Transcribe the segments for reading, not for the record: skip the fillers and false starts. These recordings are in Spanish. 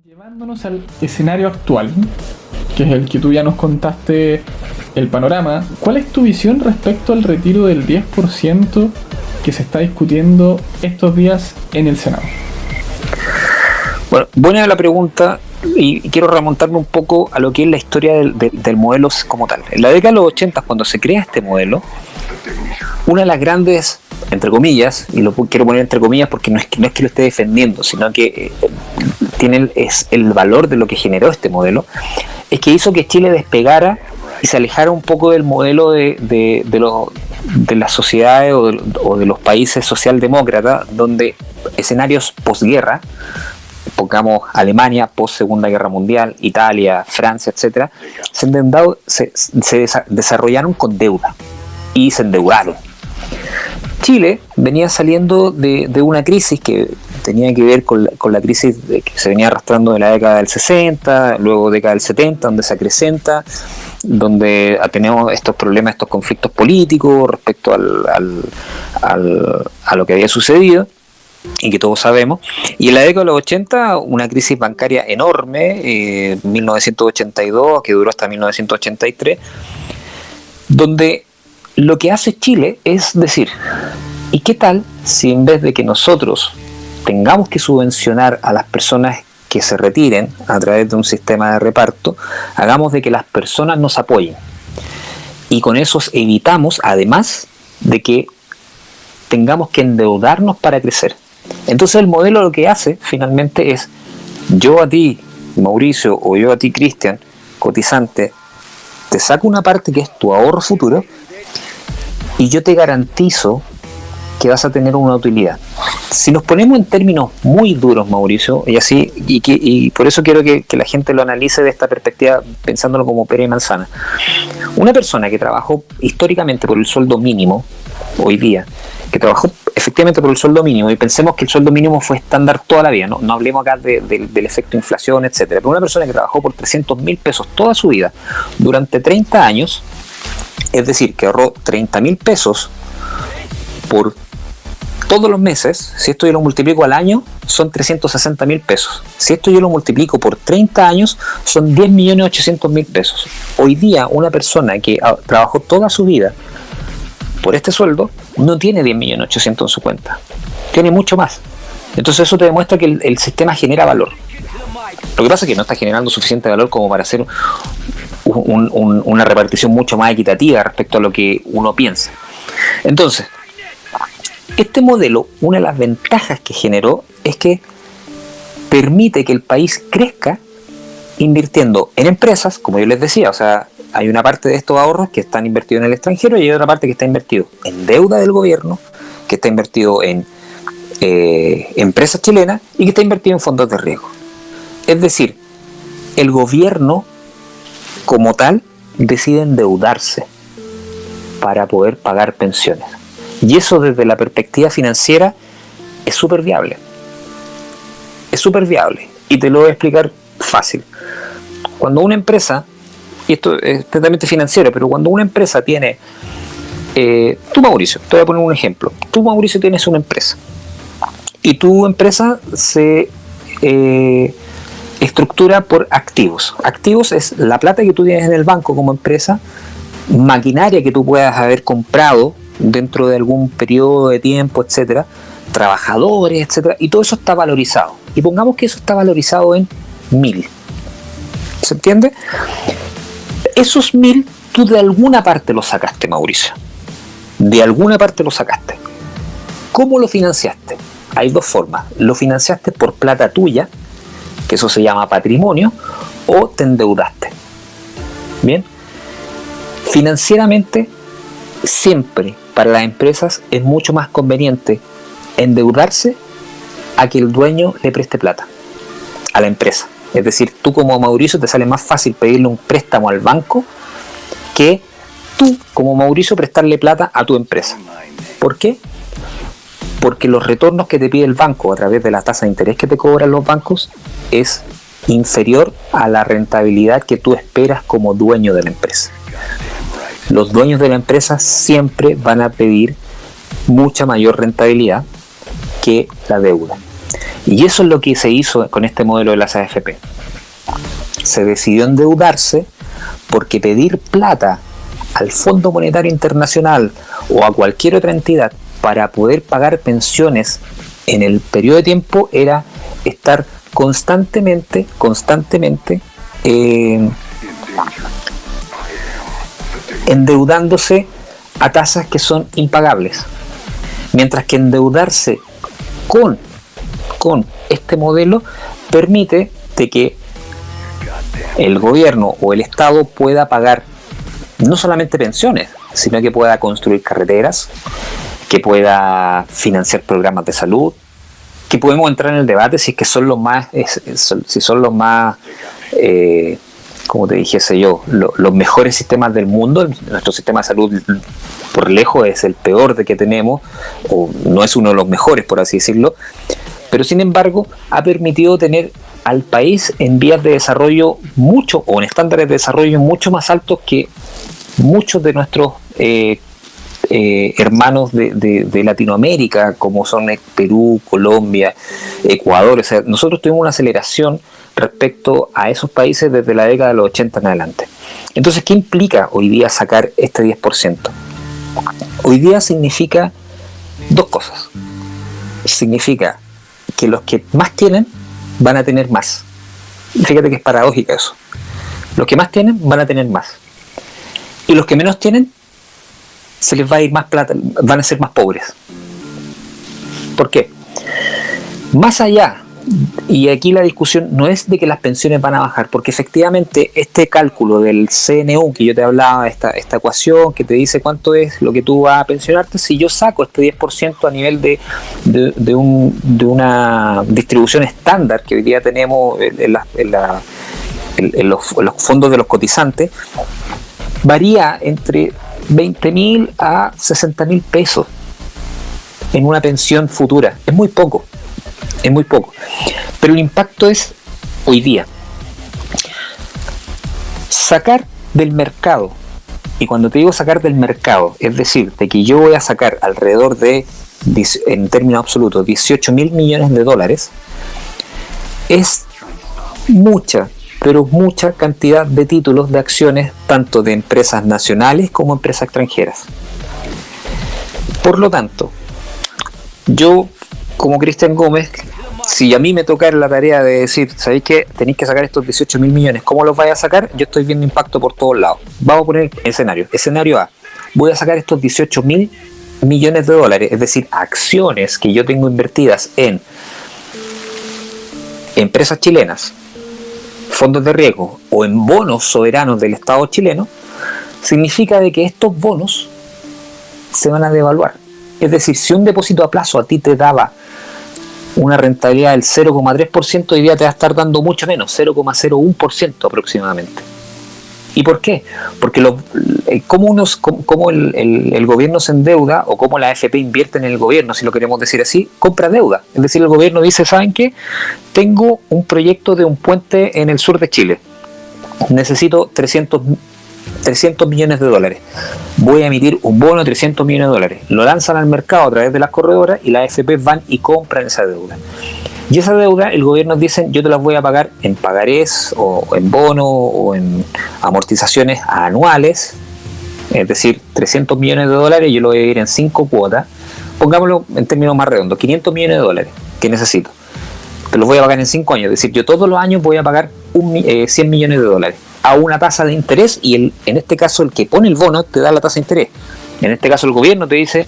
Llevándonos al escenario actual, que es el que tú ya nos contaste el panorama, ¿cuál es tu visión respecto al retiro del 10% que se está discutiendo estos días en el Senado? Bueno, buena la pregunta y quiero remontarme un poco a lo que es la historia del modelo como tal. En la década de los 80, cuando se crea este modelo, una de las grandes, entre comillas, y lo quiero poner entre comillas porque no es que lo esté defendiendo, sino que es el valor de lo que generó este modelo, es que hizo que Chile despegara y se alejara un poco del modelo de las sociedades o de los países socialdemócratas, donde escenarios posguerra, pongamos Alemania post Segunda Guerra Mundial, Italia, Francia, etcétera, se desarrollaron con deuda y se endeudaron. Chile venía saliendo de una crisis que tenía que ver con la crisis que se venía arrastrando de la década del 60, luego década del 70, donde se acrecenta, donde tenemos estos problemas, estos conflictos políticos respecto a lo que había sucedido y que todos sabemos. Y en la década de los 80, una crisis bancaria enorme, 1982, que duró hasta 1983, donde lo que hace Chile es decir, ¿y qué tal si en vez de que nosotros tengamos que subvencionar a las personas que se retiren a través de un sistema de reparto, hagamos de que las personas nos apoyen? Y con eso evitamos, además, de que tengamos que endeudarnos para crecer. Entonces el modelo lo que hace finalmente es: yo a ti, Mauricio, o yo a ti, Cristian, cotizante, te saco una parte que es tu ahorro futuro y yo te garantizo que vas a tener una utilidad. Si nos ponemos en términos muy duros, Mauricio, y por eso quiero que la gente lo analice de esta perspectiva, pensándolo como pera y manzana. Una persona que trabajó históricamente por el sueldo mínimo, hoy día, que trabajó efectivamente por el sueldo mínimo, y pensemos que el sueldo mínimo fue estándar toda la vida, no hablemos acá del efecto inflación, etcétera, pero una persona que trabajó por 300.000 pesos toda su vida, durante 30 años, es decir, que ahorró 30.000 pesos por todos los meses. Si esto yo lo multiplico al año, son 360.000 pesos. Si esto yo lo multiplico por 30 años, son 10.800.000 pesos. Hoy día, una persona que trabajó toda su vida por este sueldo, no tiene 10.800.000 en su cuenta. Tiene mucho más. Entonces eso te demuestra que el sistema genera valor. Lo que pasa es que no está generando suficiente valor como para hacer una repartición mucho más equitativa respecto a lo que uno piensa. Entonces, este modelo, una de las ventajas que generó es que permite que el país crezca invirtiendo en empresas, como yo les decía. O sea, hay una parte de estos ahorros que están invertidos en el extranjero y hay otra parte que está invertido en deuda del gobierno, que está invertido en empresas chilenas y que está invertido en fondos de riesgo. Es decir, el gobierno como tal decide endeudarse para poder pagar pensiones. Y eso desde la perspectiva financiera es súper viable. Es súper viable. Y te lo voy a explicar fácil. Cuando una empresa, y esto es totalmente financiero, pero cuando una empresa tiene... tú, Mauricio, te voy a poner un ejemplo. Tú, Mauricio, tienes una empresa. Y tu empresa se estructura por activos. Activos es la plata que tú tienes en el banco como empresa, maquinaria que tú puedas haber comprado dentro de algún periodo de tiempo, etcétera, trabajadores, etcétera, y todo eso está valorizado. Y pongamos que eso está valorizado en 1.000. ¿Se entiende? Esos 1.000 tú de alguna parte los sacaste, Mauricio. De alguna parte los sacaste. ¿Cómo lo financiaste? Hay dos formas. Lo financiaste por plata tuya, que eso se llama patrimonio, o te endeudaste. Bien. Financieramente, siempre para las empresas es mucho más conveniente endeudarse a que el dueño le preste plata a la empresa. Es decir, tú como Mauricio te sale más fácil pedirle un préstamo al banco que tú como Mauricio prestarle plata a tu empresa. ¿Por qué? Porque los retornos que te pide el banco a través de la tasa de interés que te cobran los bancos es inferior a la rentabilidad que tú esperas como dueño de la empresa. Los dueños de la empresa siempre van a pedir mucha mayor rentabilidad que la deuda. Y eso es lo que se hizo con este modelo de las AFP. Se decidió endeudarse porque pedir plata al Fondo Monetario Internacional o a cualquier otra entidad para poder pagar pensiones en el periodo de tiempo era estar constantemente endeudándose a tasas que son impagables. Mientras que endeudarse con este modelo permite de que el gobierno o el Estado pueda pagar no solamente pensiones, sino que pueda construir carreteras, que pueda financiar programas de salud, que podemos entrar en el debate si es que son los más, como te dijese yo, los mejores sistemas del mundo. Nuestro sistema de salud por lejos es el peor de que tenemos, o no es uno de los mejores, por así decirlo, pero sin embargo ha permitido tener al país en vías de desarrollo mucho, o en estándares de desarrollo mucho más altos que muchos de nuestros hermanos de Latinoamérica, como son Perú, Colombia, Ecuador. O sea, nosotros tuvimos una aceleración respecto a esos países desde la década de los 80 en adelante. Entonces, ¿qué implica hoy día sacar este 10%? Hoy día significa dos cosas. Significa que los que más tienen van a tener más. Fíjate que es paradójico eso. Los que más tienen van a tener más. Y los que menos tienen, se les va a ir más plata, van a ser más pobres. ¿Por qué? Más allá, y aquí la discusión no es de que las pensiones van a bajar, porque efectivamente este cálculo del CNU que yo te hablaba, esta ecuación que te dice cuánto es lo que tú vas a pensionarte, si yo saco este 10% a nivel de una distribución estándar que hoy día tenemos en los fondos de los cotizantes, varía entre 20.000 a 60.000 pesos en una pensión futura. Es muy poco. Pero el impacto es hoy día. Sacar del mercado, y cuando te digo sacar del mercado, es decir, de que yo voy a sacar alrededor de, en términos absolutos, 18.000 millones de dólares, es mucha, pero mucha cantidad de títulos de acciones, tanto de empresas nacionales como empresas extranjeras. Por lo tanto, yo, como Cristian Gómez, si a mí me tocara la tarea de decir, ¿sabéis qué? Tenéis que sacar estos 18.000 millones, ¿cómo los vais a sacar? Yo estoy viendo impacto por todos lados. Vamos a poner escenario. Escenario A. Voy a sacar estos 18.000 millones de dólares, es decir, acciones que yo tengo invertidas en empresas chilenas, fondos de riesgo o en bonos soberanos del Estado chileno. Significa de que estos bonos se van a devaluar. Es decir, si un depósito a plazo a ti te daba una rentabilidad del 0,3%, hoy día te va a estar dando mucho menos, 0,01% aproximadamente. ¿Y por qué? Porque cómo el gobierno se endeuda, o cómo la AFP invierte en el gobierno, si lo queremos decir así, compra deuda. Es decir, el gobierno dice, ¿saben qué? Tengo un proyecto de un puente en el sur de Chile. Necesito 300 millones de dólares. Voy a emitir un bono de 300 millones de dólares. Lo lanzan al mercado a través de las corredoras y las AFP van y compran esa deuda. Y esa deuda, el gobierno dice, yo te las voy a pagar en pagarés, o en bono, o en amortizaciones anuales. Es decir, 300 millones de dólares, yo lo voy a dividir en 5 cuotas. Pongámoslo en términos más redondos, 500 millones de dólares que necesito. Te los voy a pagar en 5 años. Es decir, yo todos los años voy a pagar 100 millones de dólares a una tasa de interés, y en este caso el que pone el bono te da la tasa de interés. En este caso el gobierno te dice,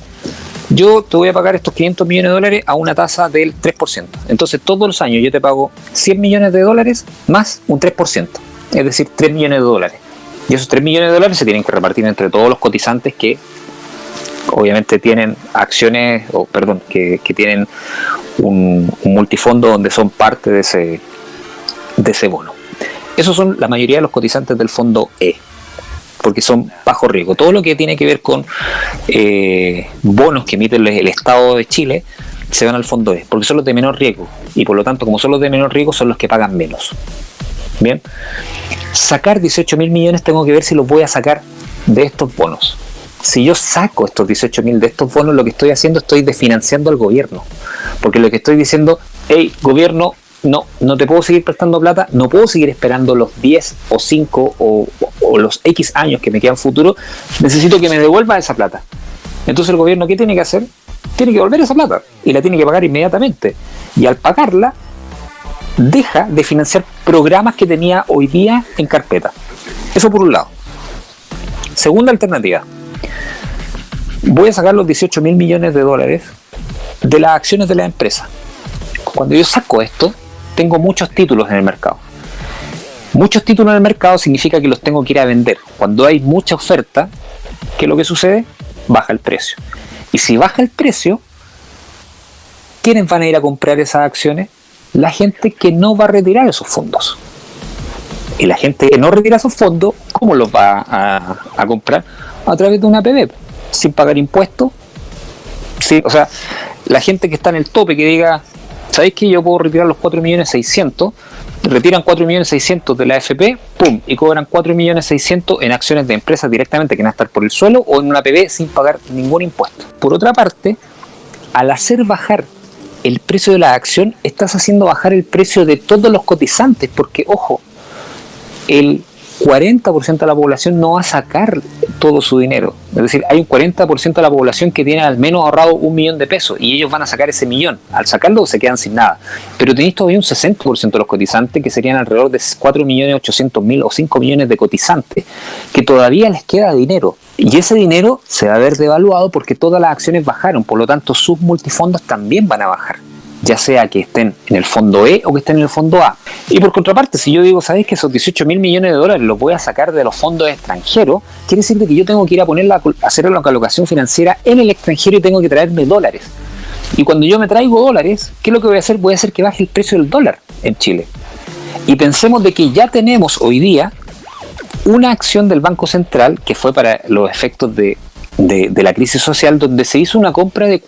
yo te voy a pagar estos 500 millones de dólares a una tasa del 3%. Entonces todos los años yo te pago 100 millones de dólares más un 3%, es decir, 3 millones de dólares. Y esos 3 millones de dólares se tienen que repartir entre todos los cotizantes que obviamente tienen acciones, que tienen un multifondo donde son parte de ese bono. Esos son la mayoría de los cotizantes del fondo E, porque son bajo riesgo. Todo lo que tiene que ver con bonos que emite el Estado de Chile se van al fondo E, porque son los de menor riesgo, y por lo tanto, como son los de menor riesgo, son los que pagan menos. Bien, sacar 18.000 millones, tengo que ver si los voy a sacar de estos bonos. Si yo saco estos 18.000 de estos bonos, lo que estoy haciendo, estoy desfinanciando al gobierno, porque lo que estoy diciendo, hey, gobierno, no te puedo seguir prestando plata, no puedo seguir esperando los 10 o 5 o los X años que me quedan futuro, necesito que me devuelva esa plata. Entonces el gobierno, ¿qué tiene que hacer? Tiene que devolver esa plata y la tiene que pagar inmediatamente. Y al pagarla, deja de financiar programas que tenía hoy día en carpeta. Eso por un lado. Segunda alternativa. Voy a sacar los 18 mil millones de dólares de las acciones de la empresa. Cuando yo saco esto, tengo muchos títulos en el mercado. Muchos títulos en el mercado significa que los tengo que ir a vender. Cuando hay mucha oferta, ¿qué es lo que sucede? Baja el precio. Y si baja el precio, ¿quiénes van a ir a comprar esas acciones? La gente que no va a retirar esos fondos. Y la gente que no retira esos fondos, ¿cómo los va a comprar? A través de una APB, sin pagar impuestos. Sí, o sea, la gente que está en el tope, que diga, ¿sabéis que yo puedo retirar los 4.600.000? Retiran 4.600.000 de la AFP, ¡pum! Y cobran 4.600.000 en acciones de empresas directamente que van a estar por el suelo o en una APB sin pagar ningún impuesto. Por otra parte, al hacer bajar el precio de la acción, estás haciendo bajar el precio de todos los cotizantes, porque, ojo, el 40% de la población no va a sacar todo su dinero. Es decir, hay un 40% de la población que tiene al menos ahorrado 1 millón de pesos y ellos van a sacar ese millón. Al sacarlo se quedan sin nada. Pero tenéis todavía un 60% de los cotizantes, que serían alrededor de 4.800.000 o 5 millones de cotizantes, que todavía les queda dinero. Y ese dinero se va a ver devaluado porque todas las acciones bajaron. Por lo tanto, sus multifondos también van a bajar, ya sea que estén en el fondo E o que estén en el fondo A. Y por contraparte, si yo digo, ¿sabéis que esos 18 mil millones de dólares los voy a sacar de los fondos extranjeros? Quiere decir que yo tengo que ir a hacer la colocación financiera en el extranjero y tengo que traerme dólares. Y cuando yo me traigo dólares, ¿qué es lo que voy a hacer? Voy a hacer que baje el precio del dólar en Chile. Y pensemos de que ya tenemos hoy día una acción del Banco Central, que fue para los efectos de la crisis social, donde se hizo una compra de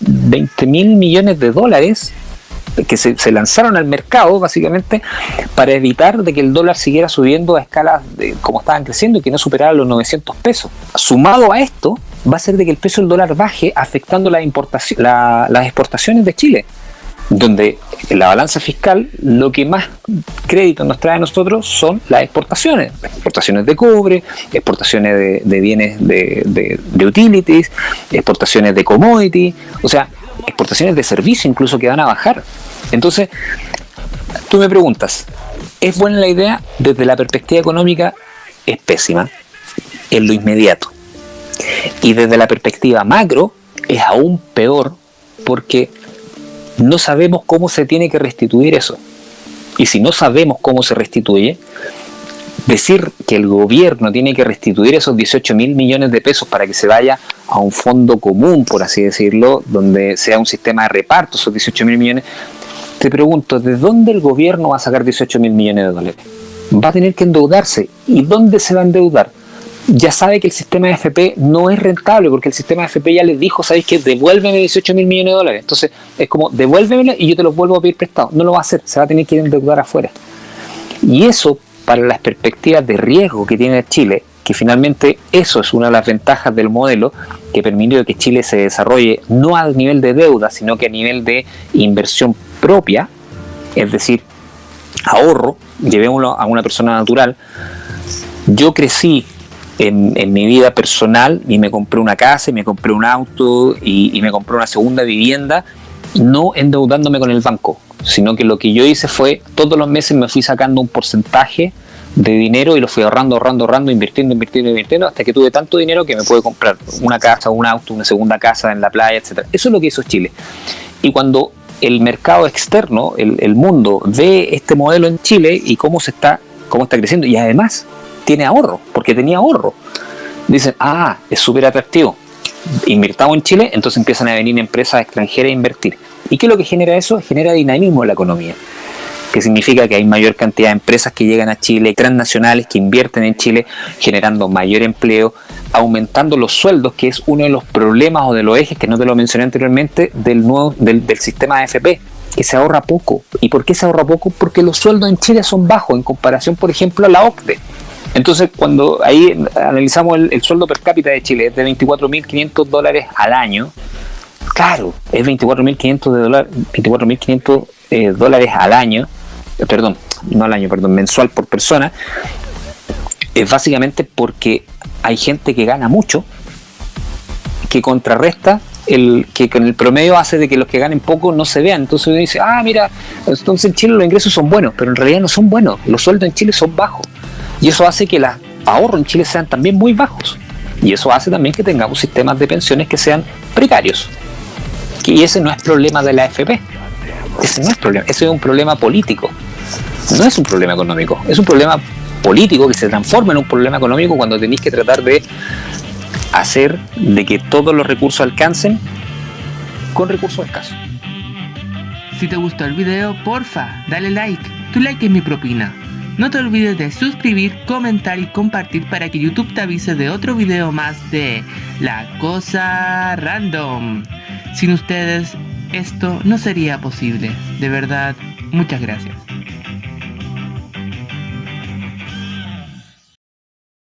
20 mil millones de dólares que se lanzaron al mercado básicamente para evitar de que el dólar siguiera subiendo a escalas como estaban creciendo y que no superara los 900 pesos. Sumado a esto, va a ser de que el precio del dólar baje, afectando las exportaciones de Chile, donde en la balanza fiscal lo que más crédito nos trae a nosotros son las exportaciones de cobre, exportaciones de bienes de utilities, exportaciones de commodity, o sea, exportaciones de servicios incluso que van a bajar. Entonces, tú me preguntas, ¿es buena la idea? Desde la perspectiva económica es pésima, en lo inmediato. Y desde la perspectiva macro es aún peor, porque no sabemos cómo se tiene que restituir eso. Y si no sabemos cómo se restituye, decir que el gobierno tiene que restituir esos 18 mil millones de pesos para que se vaya a un fondo común, por así decirlo, donde sea un sistema de reparto esos 18 mil millones, te pregunto, ¿de dónde el gobierno va a sacar 18 mil millones de dólares? Va a tener que endeudarse. ¿Y dónde se va a endeudar? Ya sabe que el sistema de AFP no es rentable, porque el sistema de AFP ya les dijo, ¿sabéis qué? Devuélveme 18 mil millones de dólares. Entonces es como, devuélvemela y yo te los vuelvo a pedir prestado. No lo va a hacer, se va a tener que ir a endeudar afuera. Y eso, para las perspectivas de riesgo que tiene Chile, que finalmente eso es una de las ventajas del modelo que permitió que Chile se desarrolle no a nivel de deuda, sino que a nivel de inversión propia, es decir, ahorro, llevémoslo a una persona natural. Yo crecí en mi vida personal y me compré una casa y me compré un auto y me compré una segunda vivienda, no endeudándome con el banco, sino que lo que yo hice fue, todos los meses me fui sacando un porcentaje de dinero y lo fui ahorrando, invirtiendo, hasta que tuve tanto dinero que me pude comprar una casa, un auto, una segunda casa en la playa, etc. Eso es lo que hizo Chile. Y cuando el mercado externo, el mundo, ve este modelo en Chile y cómo está creciendo, y además tiene ahorro, porque tenía ahorro, dicen, es súper atractivo, invirtamos en Chile, entonces empiezan a venir empresas extranjeras a invertir. ¿Y qué es lo que genera eso? Genera dinamismo en la economía, que significa que hay mayor cantidad de empresas que llegan a Chile, transnacionales que invierten en Chile, generando mayor empleo, aumentando los sueldos, que es uno de los problemas o de los ejes, que no te lo mencioné anteriormente, del sistema AFP, que se ahorra poco. ¿Y por qué se ahorra poco? Porque los sueldos en Chile son bajos en comparación, por ejemplo, a la OCDE. Entonces, cuando ahí analizamos el sueldo per cápita de Chile, es de $24.500 al año, claro, es $24.500 dólares al año, mensual por persona. Es básicamente porque hay gente que gana mucho, que contrarresta que con el promedio hace de que los que ganen poco no se vean. Entonces uno dice, mira, entonces en Chile los ingresos son buenos, pero en realidad no son buenos. Los sueldos en Chile son bajos. Y eso hace que los ahorros en Chile sean también muy bajos. Y eso hace también que tengamos sistemas de pensiones que sean precarios. Y ese no es problema de la AFP. Ese no es problema. Ese es un problema político. No es un problema económico. Es un problema político que se transforma en un problema económico cuando tenéis que tratar de hacer de que todos los recursos alcancen con recursos escasos. Si te gustó el video, porfa, dale like. Tu like es mi propina. No te olvides de suscribir, comentar y compartir para que YouTube te avise de otro video más de La Cosa Random. Sin ustedes, esto no sería posible. De verdad, muchas gracias.